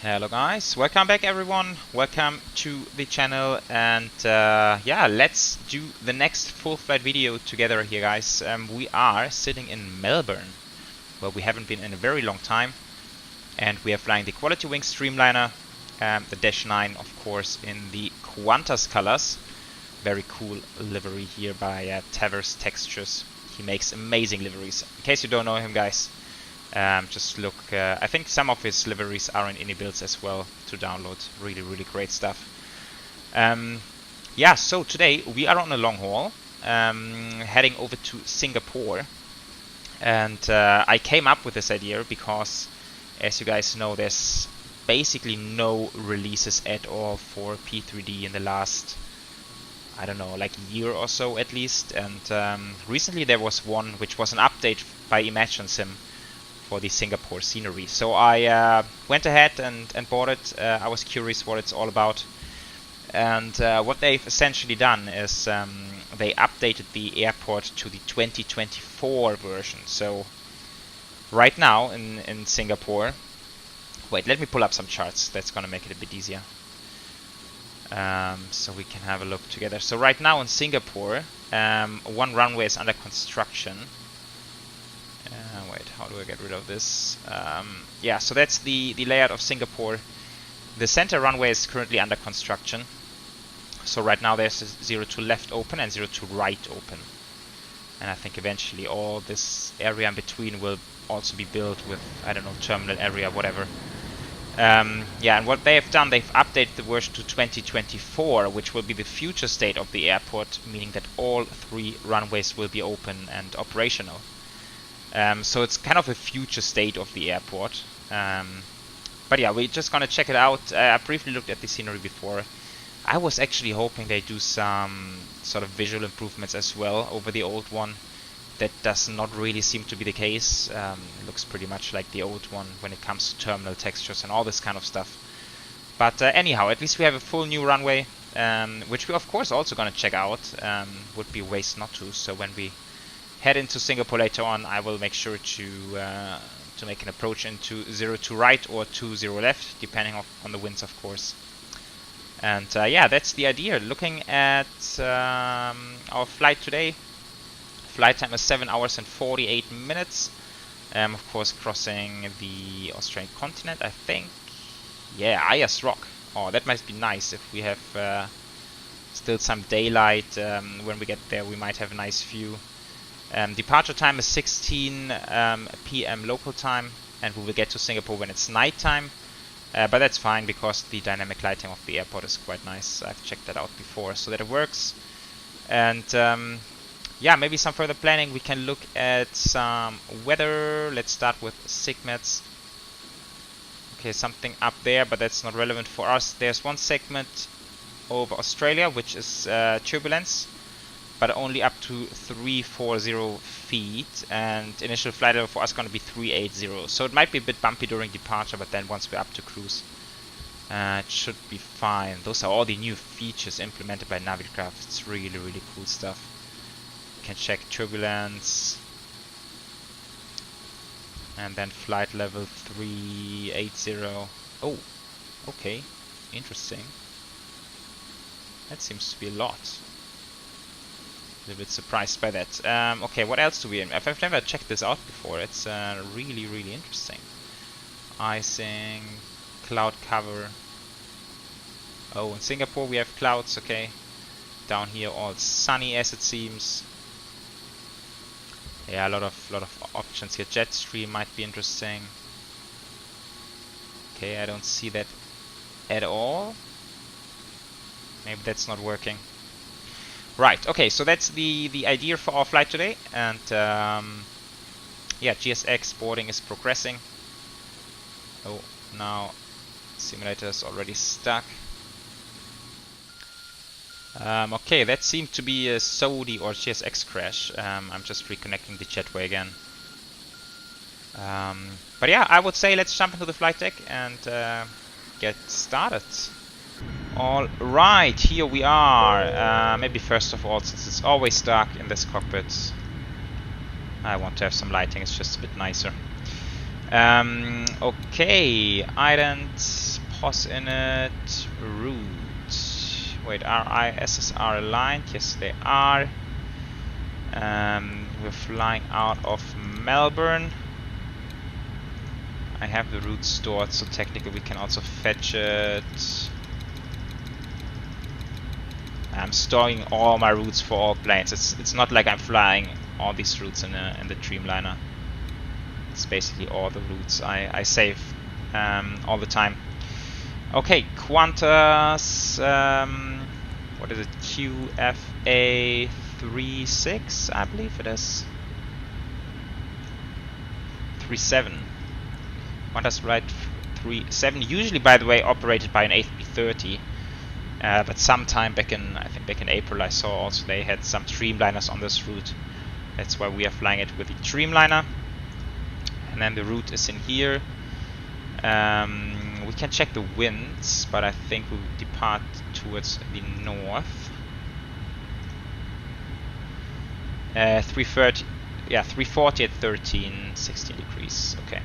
Hello guys, welcome back everyone, welcome to the channel, and yeah, let's do the next full flight video together here guys. We are sitting in Melbourne, where we haven't been in a very long time, and we are flying the QualityWings Streamliner, the Dash 9 of course in the Qantas colors. Very cool livery here by Towers Textures. He makes amazing liveries. In case you don't know him guys, just look, I think some of his liveries are in indie builds as well to download. Really great stuff. Yeah, so today we are on a long haul, heading over to Singapore, and I came up with this idea because, as you guys know, there's basically no releases at all for P3D in the last, I don't know, like year or so at least, and recently there was one which was an update by Imaginesim for the Singapore scenery. So I went ahead and bought it. I was curious what it's all about. And what they've essentially done is they updated the airport to the 2024 version. So right now in Singapore, wait, let me pull up some charts. That's going to make it a bit easier. So we can have a look together. So right now in Singapore, one runway is under construction. Wait, how do I get rid of this? Yeah, so that's the layout of Singapore. The center runway is currently under construction. So right now there's 02 left open and 02 right open. And I think eventually all this area in between will also be built with, I don't know, terminal area, whatever. Yeah, and what they have done, they've updated the version to 2024, which will be the future state of the airport, meaning that all three runways will be open and operational. So it's kind of a future state of the airport. But yeah, we're just gonna check it out. I briefly looked at the scenery before. I was actually hoping they do some sort of visual improvements as well over the old one. That does not really seem to be the case. It looks pretty much like the old one when it comes to terminal textures and all this kind of stuff. But anyhow, at least we have a full new runway, which we of course also gonna check out. Would be a waste not to. So when we head into Singapore later on, I will make sure to make an approach into 02 right or 20 left, depending on the winds, of course. And yeah, that's the idea. Looking at our flight today, flight time is 7 hours and 48 minutes. Of course, crossing the Australian continent, I think. Yeah, Ayers Rock. Oh, that might be nice if we have still some daylight. When we get there, we might have a nice view. Departure time is 16 PM local time, and we will get to Singapore when it's night time. But that's fine because the dynamic lighting of the airport is quite nice. I've checked that out before, so that it works. And yeah, maybe some further planning. We can look at some weather. Let's start with segments. Okay, something up there, but that's not relevant for us. There's one segment over Australia, which is turbulence, but only up to 340 feet, and initial flight level for us is going to be 380. So it might be a bit bumpy during departure, but then once we're up to cruise, it should be fine. Those are all the new features implemented by Navigraph. It's really cool stuff. You can check turbulence, and then flight level 380. Oh, okay, interesting. That seems to be a lot. A little bit surprised by that. Okay, what else do we have? I've never checked this out before. It's really interesting. Icing, cloud cover. Oh, in Singapore we have clouds. Okay, down here all sunny as it seems. Yeah, a lot of options here. Jet stream might be interesting. Okay, I don't see that at all. Maybe that's not working. Right, okay, so that's the idea for our flight today, and yeah, GSX boarding is progressing. Oh, now simulator is already stuck. Okay, that seemed to be a SODI or GSX crash. I'm just reconnecting the jetway again. But yeah, I would say let's jump into the flight deck and get started. Alright, here we are. Maybe first of all, since it's always dark in this cockpit, I want to have some lighting, it's just a bit nicer. Okay, Addons, POS in it. Route. Wait, are ISSR aligned? Yes, they are. We're flying out of Melbourne. I have the route stored, so technically we can also fetch it. I'm storing all my routes for all planes. It's not like I'm flying all these routes in the Dreamliner. It's basically all the routes I save all the time. Okay, Qantas. What is it? QFA36, I believe it is. 37. Qantas Right 37. Usually, by the way, operated by an A330. But sometime back in, I think back in April, I saw also they had some Dreamliners on this route. That's why we are flying it with the Dreamliner. And then the route is in here. We can check the winds, but I think we'll depart towards the north. 330, yeah, 340 at 16 degrees. Okay.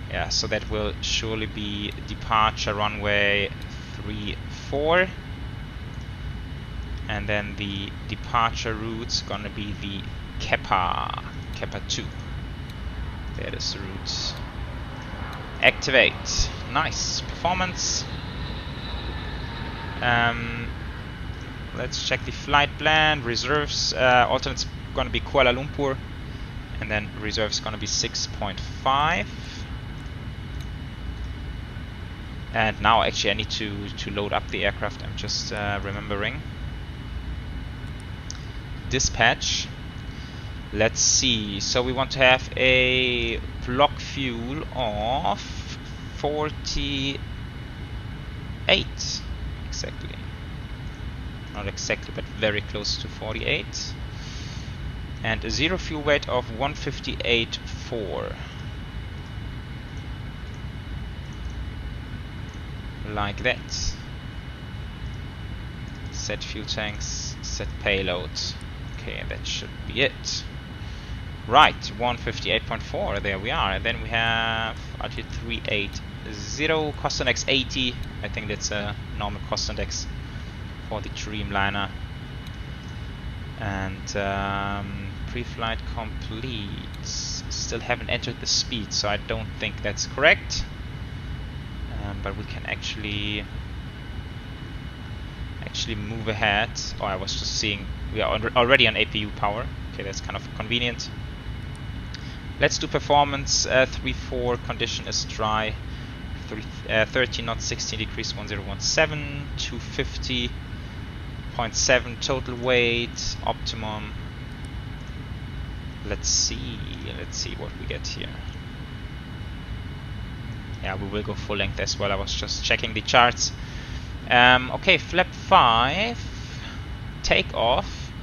Yeah, so that will surely be departure runway 34, and then the departure route's gonna be the Kappa 2. That is the route. Activate. Nice performance. Let's check the flight plan. Reserves. Alternate's gonna be Kuala Lumpur, and then reserve's gonna be 6.5. And now actually I need to load up the aircraft. I'm just remembering. Dispatch. Let's see. So we want to have a block fuel of 48 exactly. Not exactly, but very close to 48. And a zero fuel weight of 158.4. Like that. Set fuel tanks, set payload. Okay, that should be it. Right, 158.4, there we are. And then we have altitude 380, cost index 80. I think that's a normal cost index for the Dreamliner. And pre-flight complete. Still haven't entered the speed, so I don't think that's correct. But we can actually move ahead. Oh, I was just seeing we are already on APU power. Okay, that's kind of convenient. Let's do performance. 3-4 condition is dry. 13 knots, 16 degrees, 1017, 250.7 total weight, optimum. Let's see what we get here. Yeah, we will go full length as well. I was just checking the charts. Okay, flap 5, takeoff.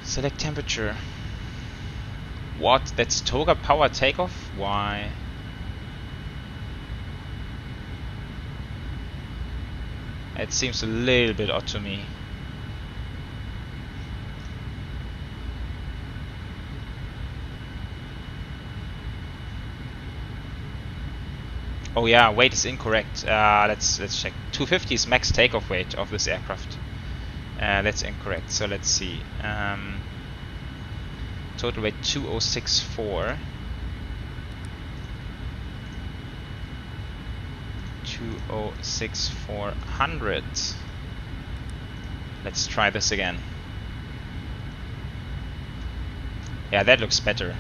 Select temperature. What? That's toga power takeoff? Why? It seems a little bit odd to me. Oh yeah, weight is incorrect. Let's check. 250 is max takeoff weight of this aircraft. That's incorrect. So let's see. Total weight 2064. 206400. Let's try this again. Yeah, that looks better.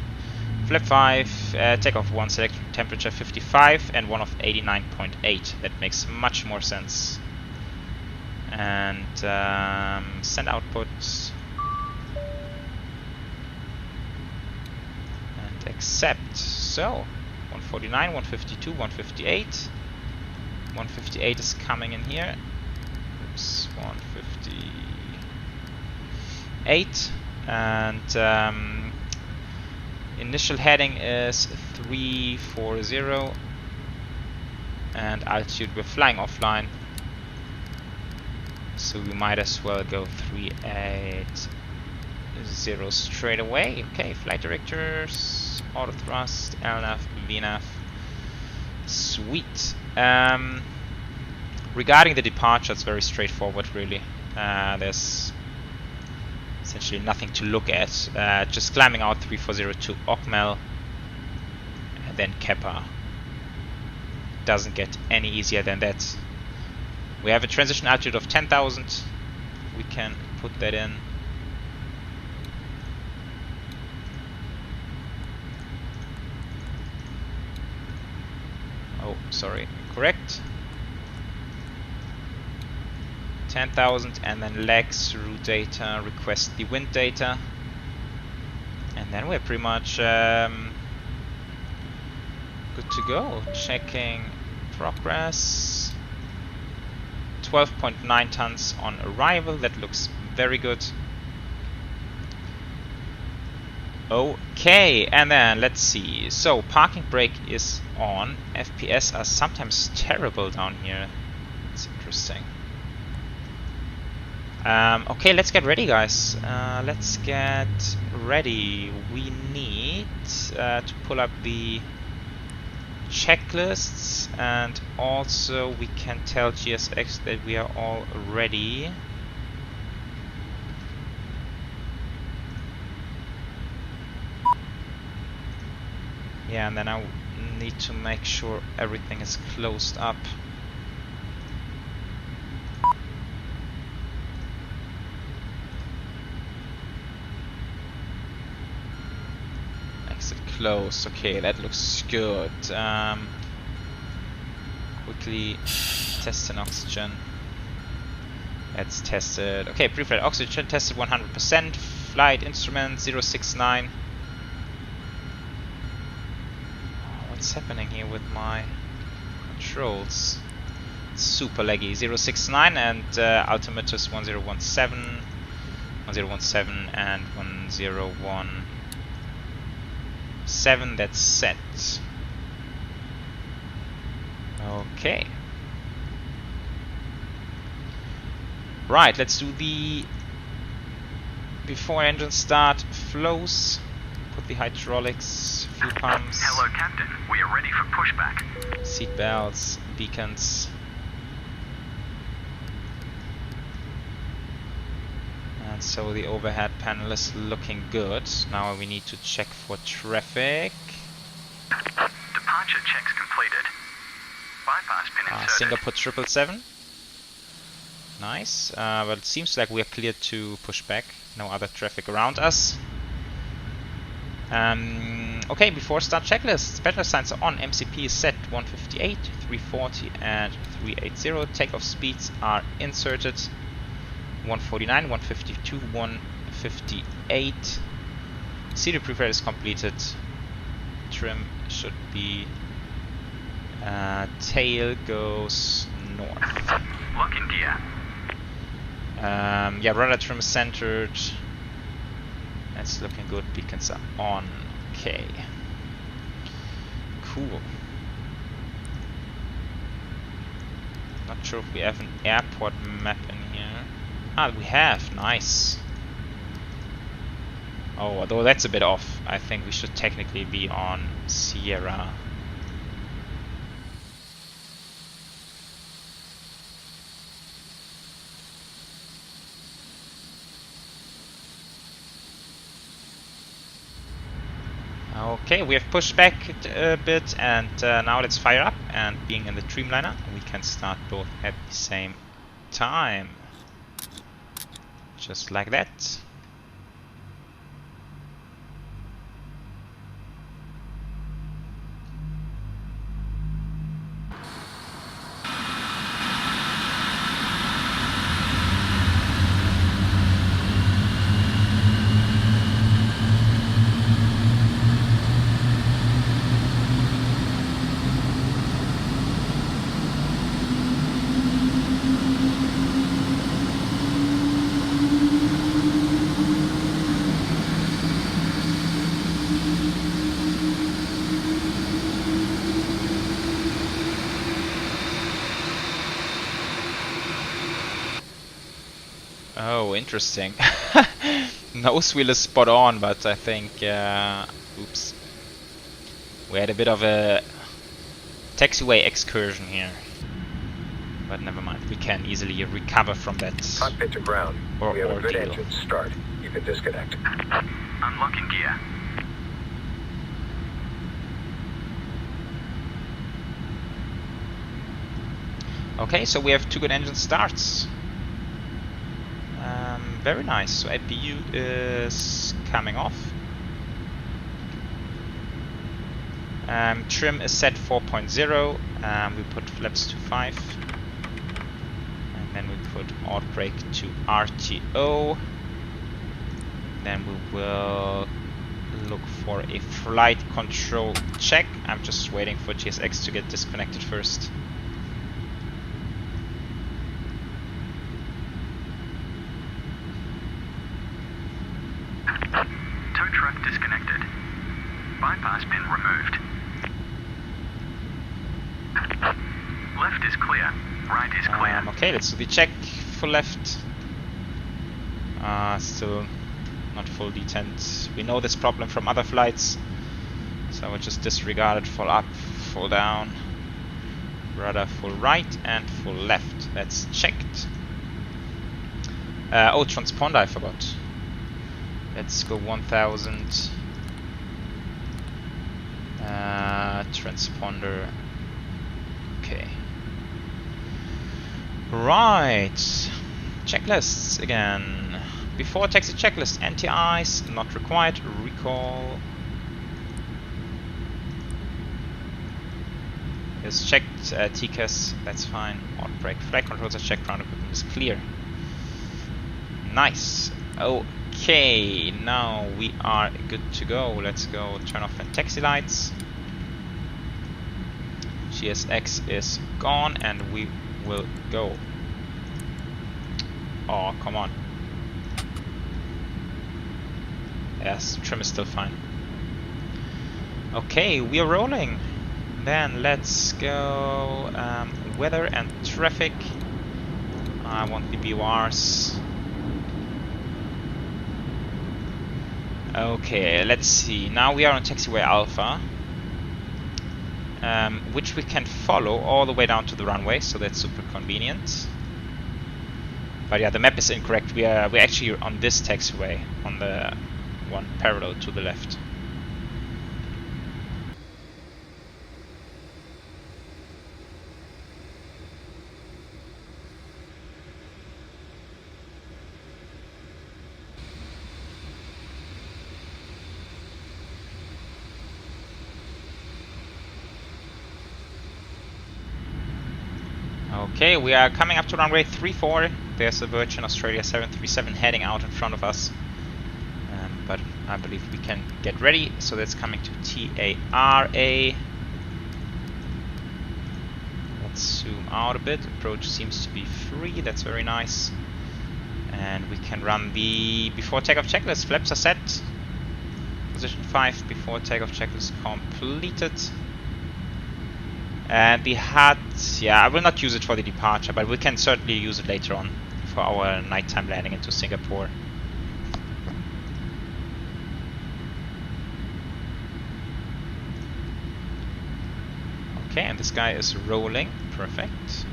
Flap 5, takeoff 1, select temperature 55 and one of 89.8. That makes much more sense. And send output. And accept. So, 149, 152, 158. 158 is coming in here. Oops, 158. And initial heading is 340 and altitude we're flying offline, so we might as well go 380 straight away. Okay, flight directors, auto thrust, LNAV, VNAV. Sweet. Regarding the departure, it's very straightforward, really. There's essentially nothing to look at. Just climbing out 3402 OCML and then Kappa. Doesn't get any easier than that. We have a transition altitude of 10,000. We can put that in. Oh, sorry, correct. 10,000 and then legs, route data, request the wind data. And then we're pretty much good to go. Checking progress. 12.9 tons on arrival. That looks very good. Okay, and then let's see. So parking brake is on. FPS are sometimes terrible down here. It's interesting. Okay, let's get ready, guys. Let's get ready. We need to pull up the checklists, and also we can tell GSX that we are all ready. Yeah, and then I need to make sure everything is closed up. Exit closed. Okay, that looks good. Quickly test an oxygen. Let's test it. Okay, pre-flight oxygen tested 100%. Flight instrument 069. What's happening here with my controls? Super laggy. 069 and altimeters 1017, 1017 and 1017. That's set. Okay. Right, let's do the before engine start flows. Put the hydraulics, fuel pumps. Hello, Captain. We are ready for pushback. Seat belts, beacons. And so the overhead panel is looking good. Now we need to check for traffic. Departure checks completed. Bypass pin inserted. Singapore 777. Nice. But it seems like we are cleared to push back. No other traffic around us. Okay, before start checklist, special signs are on. MCP is set 158, 340 and 380. Takeoff speeds are inserted 149, 152, 158. CD preflight is completed. Trim should be tail goes north. Lock in gear. Yeah, rudder trim is centered. That's looking good. Beacons are on. Okay. Cool. Not sure if we have an airport map in here. Ah, we have. Nice. Oh, although that's a bit off. I think we should technically be on Sierra. Okay, we have pushed back a bit, and now let's fire up. And being in the Dreamliner, we can start both at the same time. Just like that. Oh, interesting. Nose wheel is spot on, but I think, oops, we had a bit of a taxiway excursion here. But never mind, we can easily recover from that. Cockpit to ground. We have a good ordeal. engine start. You can disconnect. Unlocking gear. Okay, so we have 2 good engine starts. Very nice. So APU is coming off. Trim is set 4.0. We put flaps to 5. And then we put auto brake to RTO. Then we will look for a flight control check. I'm just waiting for GSX to get disconnected first. Tow truck disconnected. Bypass pin removed. Left is clear. Right is clear. Okay, let's do the check for left. Still not full detent. We know this problem from other flights, so I will just disregard it. Full up, full down, rudder full right and full left. That's checked. Oh, transponder, I forgot. Let's go 1000. Transponder. Okay. Right. Checklists again. Before taxi checklist, anti-ice not required. Recall. Is checked. TCAS, that's fine. Auto brake. Flight controls are checked. Ground equipment is clear. Nice. Okay, now we are good to go. Let's go turn off the taxi lights. GSX is gone and we will go. Oh, come on. Yes, trim is still fine. Okay, we are rolling. Then let's go weather and traffic. I want the BORs. Okay, let's see. Now we are on taxiway Alpha, which we can follow all the way down to the runway, so that's super convenient. But yeah, the map is incorrect. We're actually on this taxiway, on the one parallel to the left. Okay, we are coming up to runway 34. There's a Virgin Australia 737 heading out in front of us. But I believe we can get ready. So that's coming to TARA. Let's zoom out a bit. Approach seems to be free. That's very nice. And we can run the before takeoff checklist. Flaps are set. Position 5 before takeoff checklist completed. And the HUD, yeah, I will not use it for the departure, but we can certainly use it later on for our nighttime landing into Singapore. Okay, and this guy is rolling. Perfect.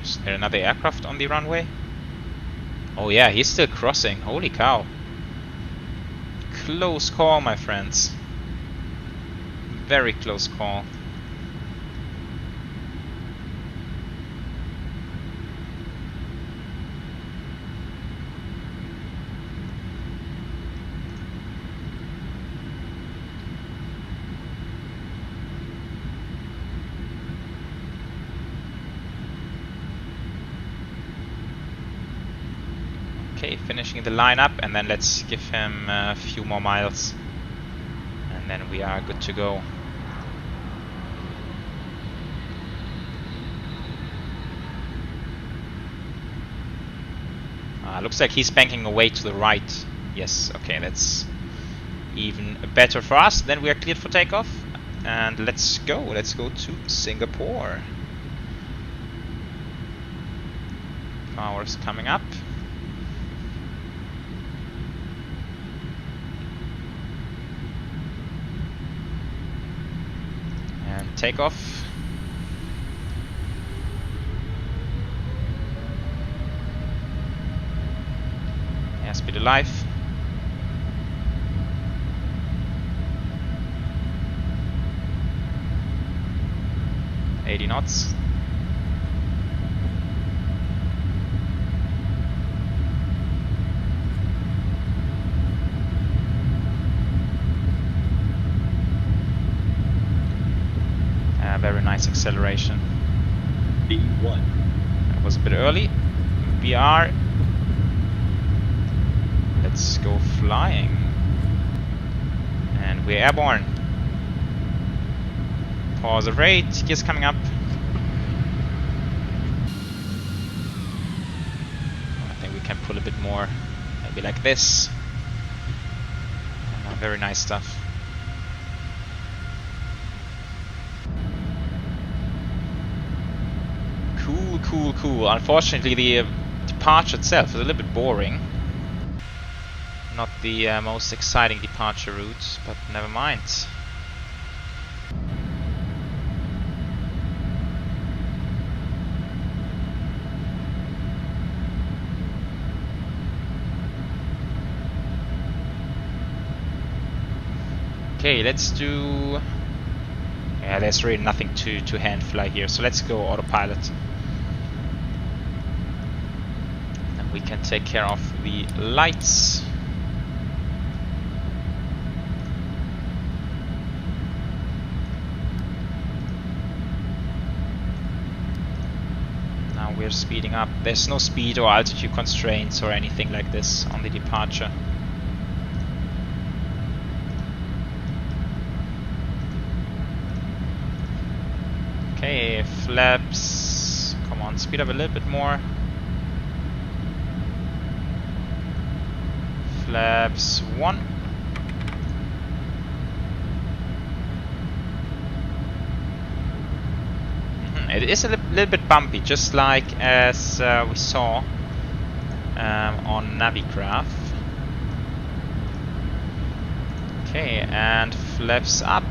Is there another aircraft on the runway? Oh yeah, he's still crossing. Holy cow. Close call, my friends. Very close call. Okay, finishing the lineup, and then let's give him a few more miles, and then we are good to go. Looks like he's banking away to the right. Yes, okay, that's even better for us. Then we are cleared for takeoff, and let's go to Singapore. Power's coming up. And takeoff. Airspeed alive. knots. Very nice acceleration. B1. That was a bit early. BR. Let's go flying. And we're airborne. Pause of rate. Gears coming up. I think we can pull a bit more. Maybe like this. Very nice stuff. Cool. Unfortunately, the departure itself is a little bit boring. Not the most exciting departure route, but never mind. Okay, let's do... Yeah, there's really nothing to hand fly here, so let's go autopilot. And we can take care of the lights. Now we're speeding up. There's no speed or altitude constraints or anything like this on the departure. Okay, flaps, come on, speed up a little bit more. Flaps 1. It is a little bit bumpy, just like as we saw on Navigraph. Okay, and flaps up.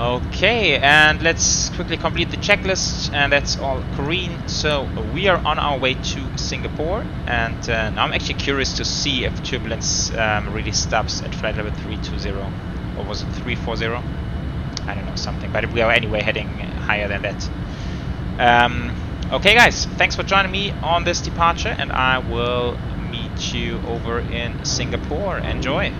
Okay, and let's quickly complete the checklist, and that's all green. So we are on our way to Singapore, and now I'm actually curious to see if turbulence really stops at flight level 320, or was it 340? I don't know, something, but we are anyway heading higher than that. Okay guys, thanks for joining me on this departure, and I will meet you over in Singapore. Enjoy!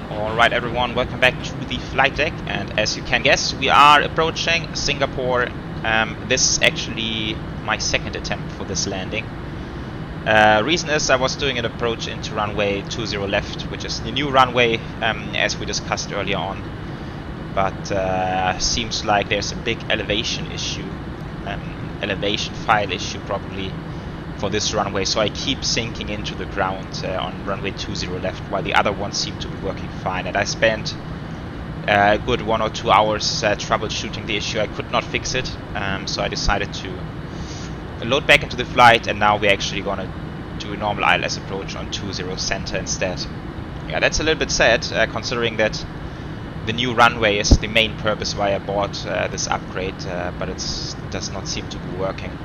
Alright everyone, welcome back to the flight deck, and as you can guess, we are approaching Singapore. This is actually my second attempt for this landing. Reason is I was doing an approach into runway 20 left, which is the new runway as we discussed earlier on. but seems like there's a big elevation issue, elevation file issue probably for this runway, so I keep sinking into the ground on runway 20 left, while the other ones seem to be working fine. And I spent a good 1 or 2 hours troubleshooting the issue. I could not fix it, so I decided to load back into the flight, and now we're actually gonna do a normal ILS approach on 20 center instead. Yeah, that's a little bit sad, considering that the new runway is the main purpose why I bought this upgrade, but it does not seem to be working.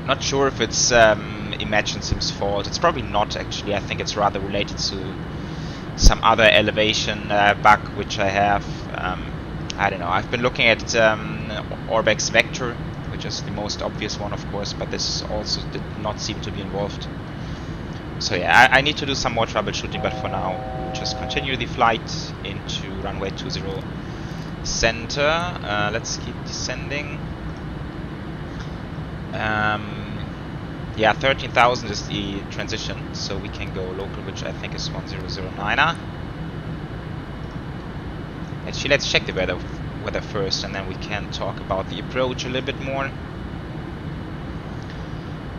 Not sure if it's Imaginesim's fault. It's probably not, actually. I think it's rather related to some other elevation bug which I have. I don't know. I've been looking at ORBX Vector, which is the most obvious one, of course, but this also did not seem to be involved. So yeah, I need to do some more troubleshooting, but for now, we'll just continue the flight into runway 20 center. Let's keep descending. Yeah, 13,000 is the transition, so we can go local, which I think is 1009er. Actually, let's check the weather first, and then we can talk about the approach a little bit more.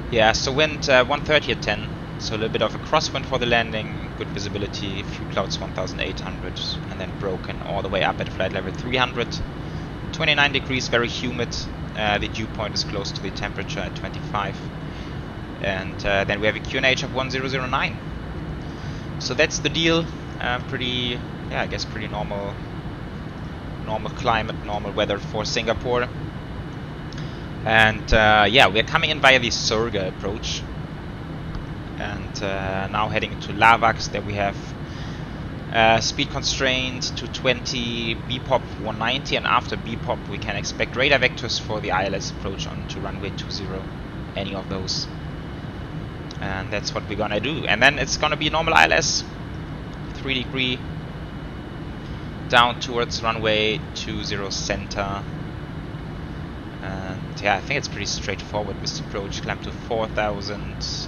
Yeah, so wind 130 at 10, so a little bit of a crosswind for the landing, good visibility, few clouds 1800, and then broken all the way up at flight level 300. 29 degrees, very humid. The dew point is close to the temperature at 25. And then we have a QNH of 1009. So that's the deal. Pretty, yeah, I guess pretty normal climate, normal weather for Singapore. And yeah, we're coming in via the Surga approach. And now heading into Lavax. There we have speed constraint to 20, BPOP 190, and after BPOP we can expect radar vectors for the ILS approach onto runway 20, any of those. And that's what we're gonna do. And then it's gonna be a normal ILS, 3 degree, down towards runway 20 center. And yeah, I think it's pretty straightforward with the approach. Climb to 4,000.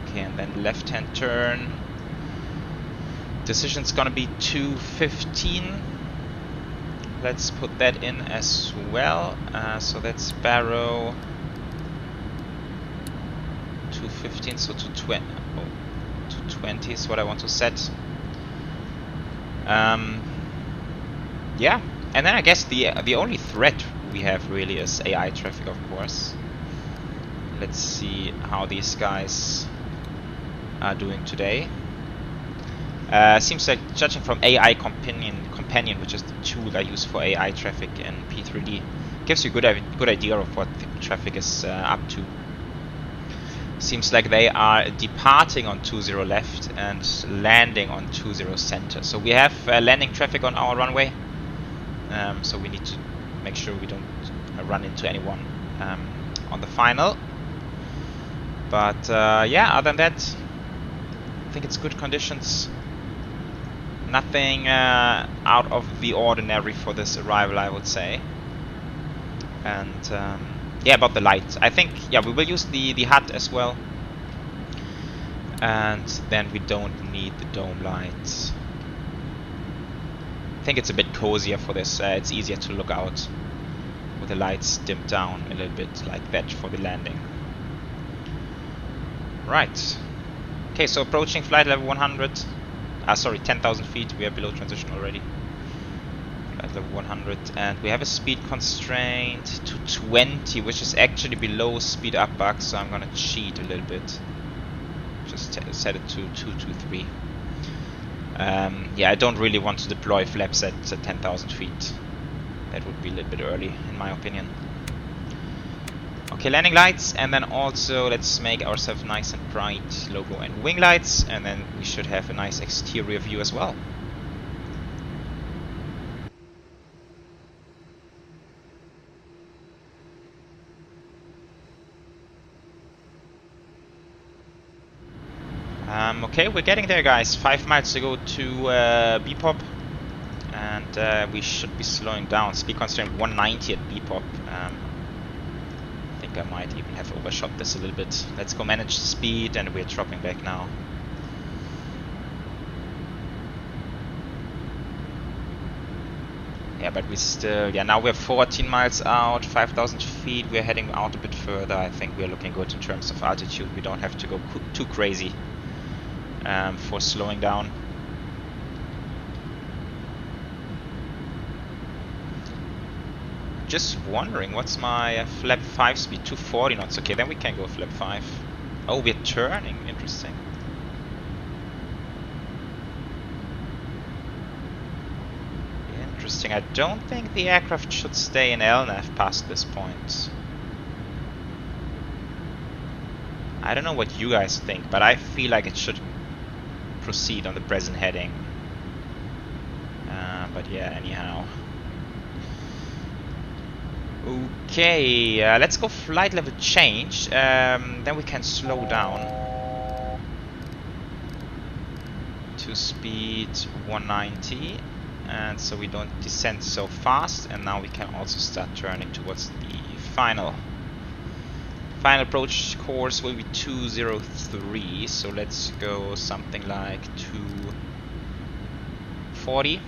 Okay, and then left-hand turn. Decision's gonna be 215. Let's put that in as well. So that's Barrow 215, so 220 is what I want to set. Yeah, and then I guess the only threat we have really is AI traffic, of course. Let's see how these guys are doing today. Seems like, judging from AI Companion, which is the tool I use for AI traffic in P3D, gives you a good idea of what the traffic is up to. Seems like they are departing on 20 left and landing on 20 center. So we have landing traffic on our runway. So we need to make sure we don't run into anyone on the final. But yeah, other than that, I think it's good conditions. Nothing out of the ordinary for this arrival, I would say. And yeah, about the lights, I think, yeah, we will use the HUD as well. And then we don't need the dome lights. I think it's a bit cozier for this. It's easier to look out with the lights dimmed down a little bit like that for the landing. Right. Okay, so approaching flight level 100. Sorry, 10,000 feet. We are below transition already. Flight level 100, and we have a speed constraint to 20, which is actually below speed up bug. So I'm gonna cheat a little bit. Just set it to 223. Yeah, I don't really want to deploy flaps at 10,000 feet. That would be a little bit early, in my opinion. Okay, landing lights, and then also let's make ourselves nice and bright logo and wing lights, and then we should have a nice exterior view as well. Okay, we're getting there, guys. 5 miles to go to BPOP, and we should be slowing down. Speed constraint 190 at BPOP. I think I might even have overshot this a little bit. Let's go manage the speed, and we're dropping back now. Yeah, but we still, yeah, now we're 14 miles out, 5,000 feet. We're heading out a bit further. I think we're looking good in terms of altitude. We don't have to go too crazy for slowing down. Just wondering, what's my flap 5 speed? 240 knots. Okay, then we can go flap 5. Oh, we're turning. Interesting. Interesting. I don't think the aircraft should stay in LNAV past this point. I don't know what you guys think, but I feel like it should proceed on the present heading. But yeah, anyhow. Okay, let's go flight level change, then we can slow down to speed 190, and so we don't descend so fast, and now we can also start turning towards the final approach course will be 203, so let's go something like 240.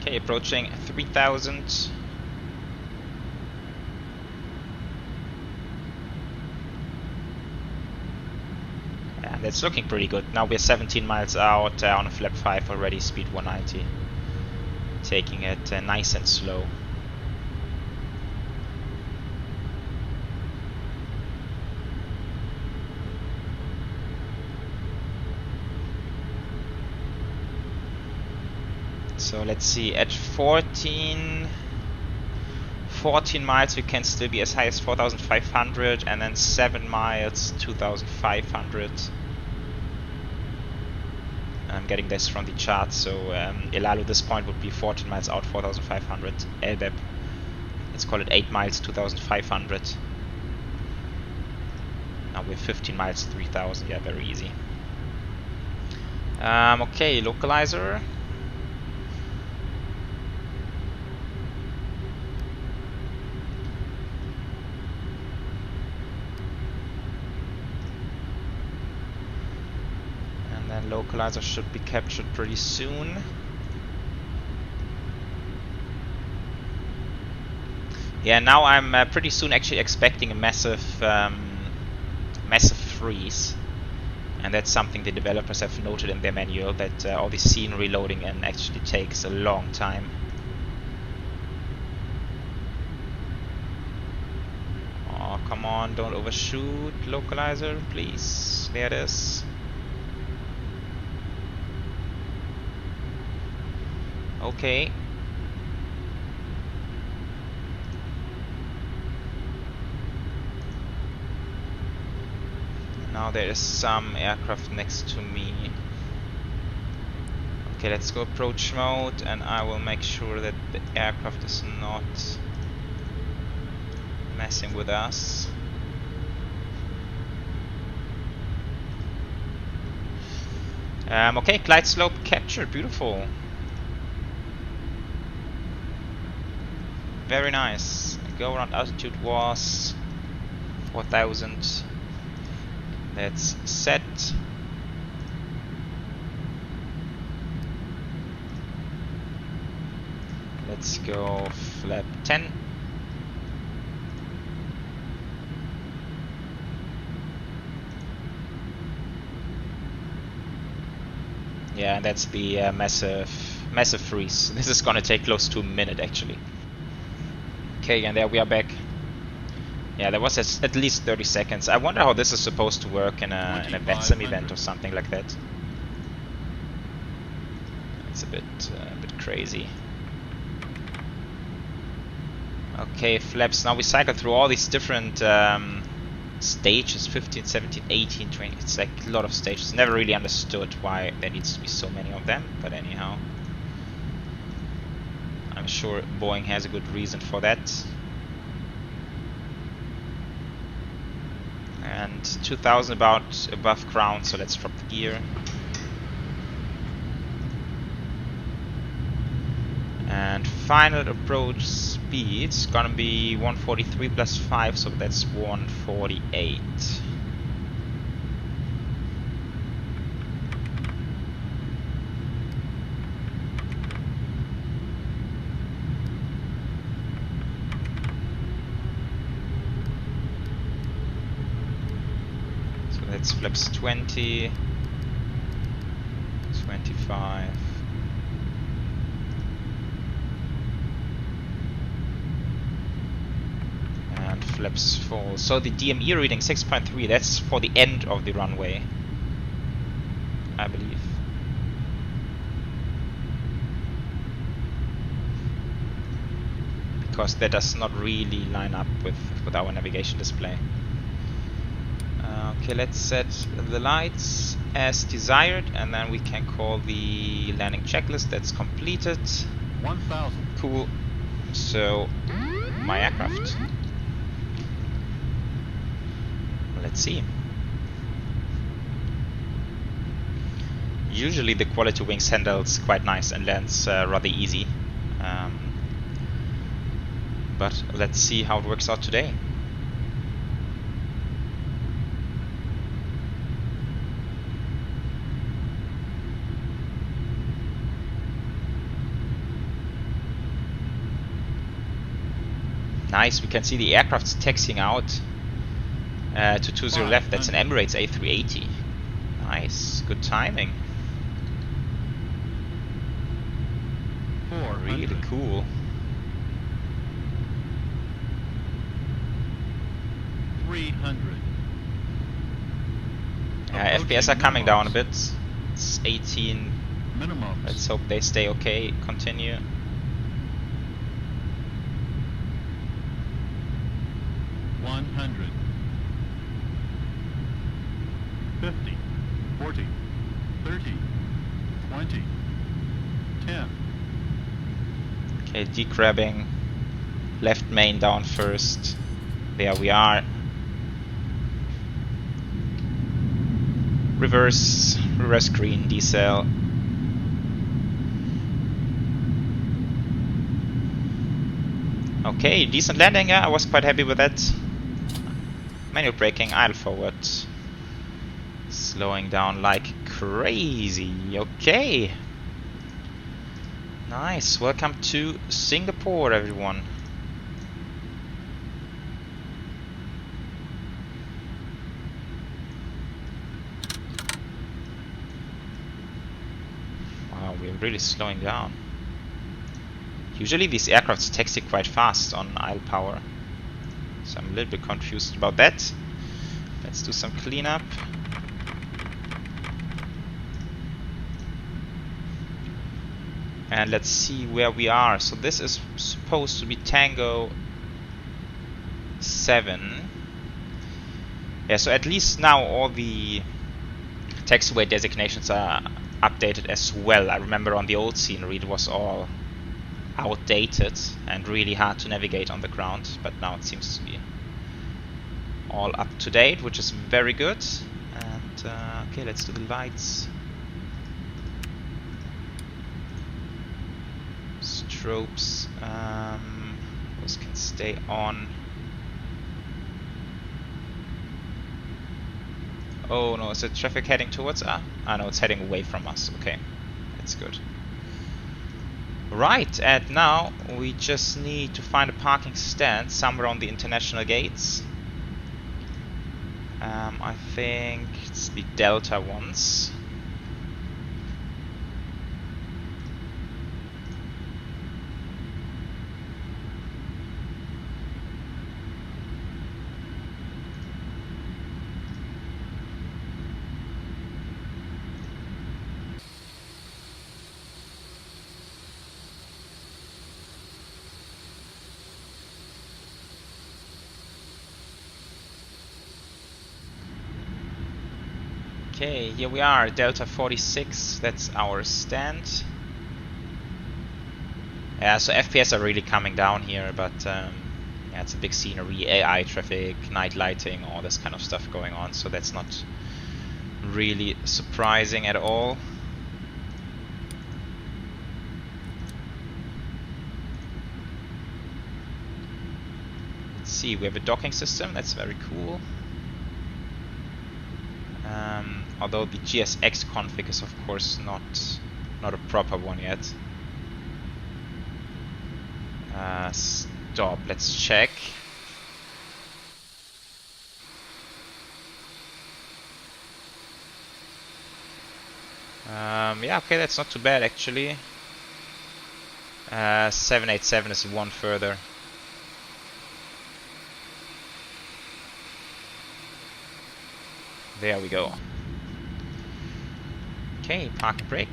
Okay, approaching 3,000. Yeah, that's looking pretty good. Now we're 17 miles out on a flap 5 already, speed 190. Taking it nice and slow. So let's see, at 14 miles we can still be as high as 4,500, and then 7 miles 2,500. I'm getting this from the chart, so Elalu at this point would be 14 miles out, 4,500. LBEP, let's call it 8 miles 2,500. Now we're 15 miles 3,000, yeah, very easy. Okay, localizer. Localizer should be captured pretty soon. Yeah, now I'm pretty soon actually expecting a massive freeze, and that's something the developers have noted in their manual, that all the scene reloading and actually takes a long time. Oh, come on, don't overshoot, localizer, please. There it is. Okay. Now there is some aircraft next to me. Okay, let's go approach mode, and I will make sure that the aircraft is not messing with us. Okay, glide slope captured, beautiful. Very nice. Go around altitude was 4,000. That's set. Let's go flap 10. Yeah, that's the massive freeze. This is gonna take close to a minute actually. Okay, and there we are back. Yeah, there was at least 30 seconds. I wonder how this is supposed to work in a VETSIM event or something like that. It's a bit crazy. Okay, flaps. Now we cycle through all these different stages, 15, 17, 18, 20. It's like a lot of stages. Never really understood why there needs to be so many of them, but anyhow. I'm sure Boeing has a good reason for that. And 2,000 about above ground, so let's drop the gear. And final approach speed is gonna be 143 plus 5, so that's 148. That's flaps 20, 25. And flaps full. So the DME reading 6.3, that's for the end of the runway, I believe. Because that does not really line up with our navigation display. Okay, let's set the lights as desired, and then we can call the landing checklist. That's completed. 1000. Cool. So, my aircraft. Let's see. Usually the QualityWings handles quite nice and lands rather easy. But let's see how it works out today. Nice, we can see the aircraft's taxiing out to 20 left. That's an Emirates A380. Nice, good timing. Really cool. 300. Yeah, FPS are coming down a bit. It's 18. Minimums. Let's hope they stay okay. Continue. 100. 50. 40. 30. 20. 10. Okay, degrabbing. Left main down first. There we are. Reverse green decel. Okay, decent landing. Yeah, I was quite happy with that. Manual braking, idle forward. Slowing down like crazy. Okay. Nice. Welcome to Singapore, everyone. Wow, we're really slowing down. Usually these aircrafts taxi quite fast on idle power. So I'm a little bit confused about that. Let's do some cleanup. And let's see where we are. So this is supposed to be Tango 7. Yeah, so at least now all the taxiway designations are updated as well. I remember on the old scenery it was all outdated and really hard to navigate on the ground, but now it seems to be all up to date, which is very good. And okay, let's do the lights. Strobes, those can stay on. Oh no, is it traffic heading towards us? Ah no, it's heading away from us. Okay, that's good. Right, and now we just need to find a parking stand somewhere on the international gates. I think it's the Delta ones. Okay, here we are, Delta 46, that's our stand. Yeah, so FPS are really coming down here, but yeah, it's a big scenery, AI traffic, night lighting, all this kind of stuff going on, so that's not really surprising at all. Let's see, we have a docking system, that's very cool. Although the GSX config is of course not a proper one yet. Stop, let's check. Yeah, okay, that's not too bad actually. 787 is one further. There we go. Okay, park brake.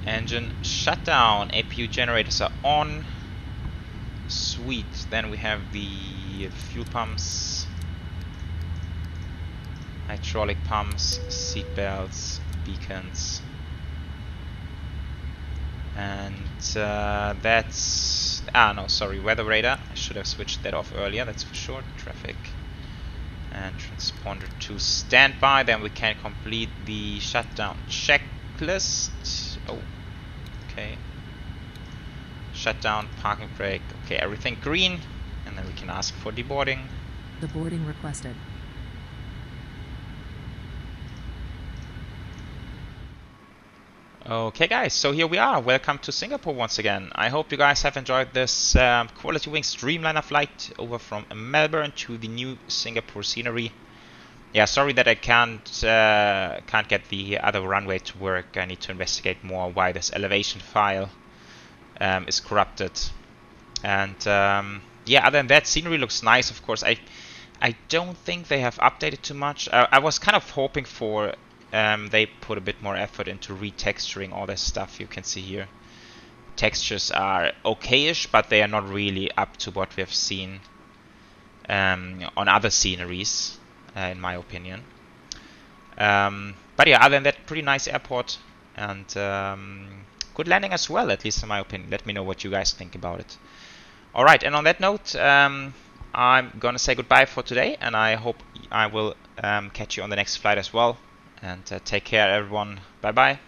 Engine shut down. APU generators are on. Sweet. Then we have the fuel pumps, hydraulic pumps, seat belts, beacons, and that's no, sorry, weather radar. I should have switched that off earlier. That's for sure. Traffic and transponder to standby. Then we can complete the shutdown checklist. Oh, okay. Shutdown, parking brake. Okay, everything green, and then we can ask for deboarding. The boarding requested. Okay guys, so here we are. Welcome to Singapore once again. I hope you guys have enjoyed this QualityWings Dreamliner flight over from Melbourne to the new Singapore scenery. Yeah, sorry that I can't get the other runway to work. I need to investigate more why this elevation file is corrupted. And yeah, other than that, scenery looks nice. Of course, I don't think they have updated too much. I was kind of hoping for they put a bit more effort into retexturing all this stuff. You can see here textures are okay-ish, but they are not really up to what we have seen on other sceneries, in my opinion. But yeah, other than that, pretty nice airport, and good landing as well, at least in my opinion. Let me know what you guys think about it. Alright, and on that note, I'm gonna say goodbye for today, and I hope I will catch you on the next flight as well. And take care, everyone. Bye bye.